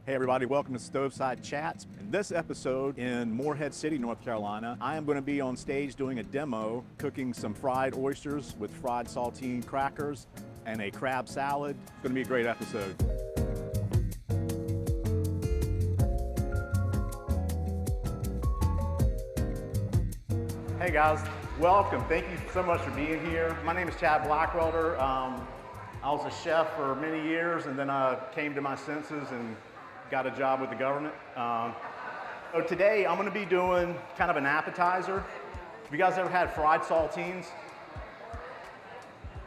Hey everybody, welcome to Stoveside Chats. In this episode in Morehead City, North Carolina, I am going to be on stage doing a demo cooking some fried oysters with fried saltine crackers and a crab salad. It's going to be a great episode. Hey guys, welcome. Thank you so much for being here. My name is Chad Blackwelder. I was a chef for many years and then I came to my senses and got a job with the government. So today I'm going to be doing kind of an appetizer. Have you guys ever had fried saltines?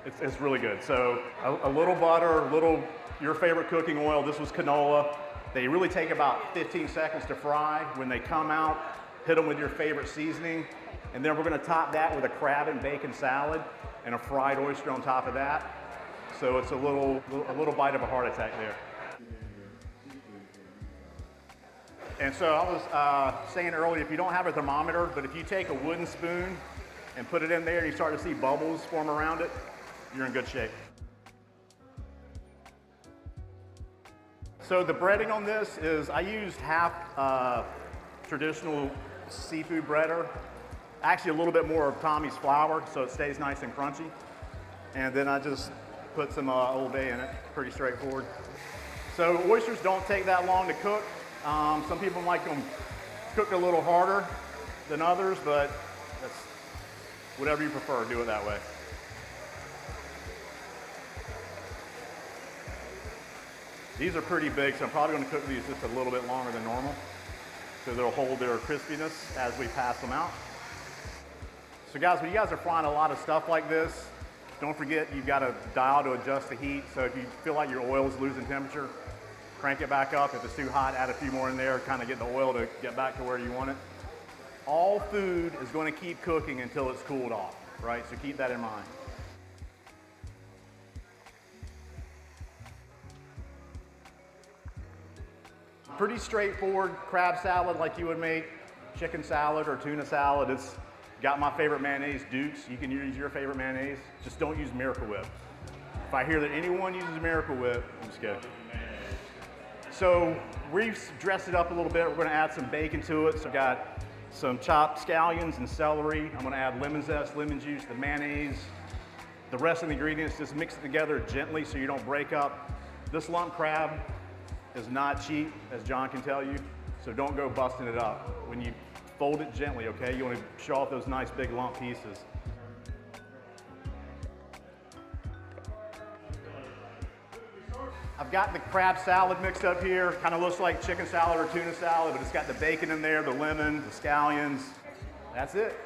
It's really good. So a little butter, a little your favorite cooking oil. This was canola. They really take about 15 seconds to fry. When they come out, hit them with your favorite seasoning. And then we're going to top that with a crab and bacon salad and a fried oyster on top of that. So it's a little bite of a heart attack there. And so I was saying earlier, if you don't have a thermometer, but if you take a wooden spoon and put it in there and you start to see bubbles form around it, you're in good shape. So the breading on this is, I used half traditional seafood breader, actually a little bit more of Tommy's flour so it stays nice and crunchy. And then I just put some Old Bay in it, pretty straightforward. So oysters don't take that long to cook. Some people like them cooked a little harder than others, but that's whatever you prefer, do it that way. These are pretty big, so I'm probably going to cook these just a little bit longer than normal, so they'll hold their crispiness as we pass them out. So guys, when you guys are frying a lot of stuff like this, don't forget you've got a dial to adjust the heat, so if you feel like your oil is losing temperature, crank it back up. If it's too hot, add a few more in there, kind of get the oil to get back to where you want it. All food is going to keep cooking until it's cooled off, right? So keep that in mind. Pretty straightforward crab salad like you would make chicken salad or tuna salad. It's got my favorite mayonnaise, Duke's. You can use your favorite mayonnaise. Just don't use Miracle Whip. If I hear that anyone uses Miracle Whip, I'm just kidding. So we've dressed it up a little bit. We're going to add some bacon to it. So I've got some chopped scallions and celery. I'm going to add lemon zest, lemon juice, the mayonnaise. The rest of the ingredients, just mix it together gently so you don't break up. This lump crab is not cheap, as John can tell you, so don't go busting it up. When you fold it gently, okay? You want to show off those nice big lump pieces. I've got the crab salad mixed up here. Kind of looks like chicken salad or tuna salad, but it's got the bacon in there, the lemon, the scallions. That's it.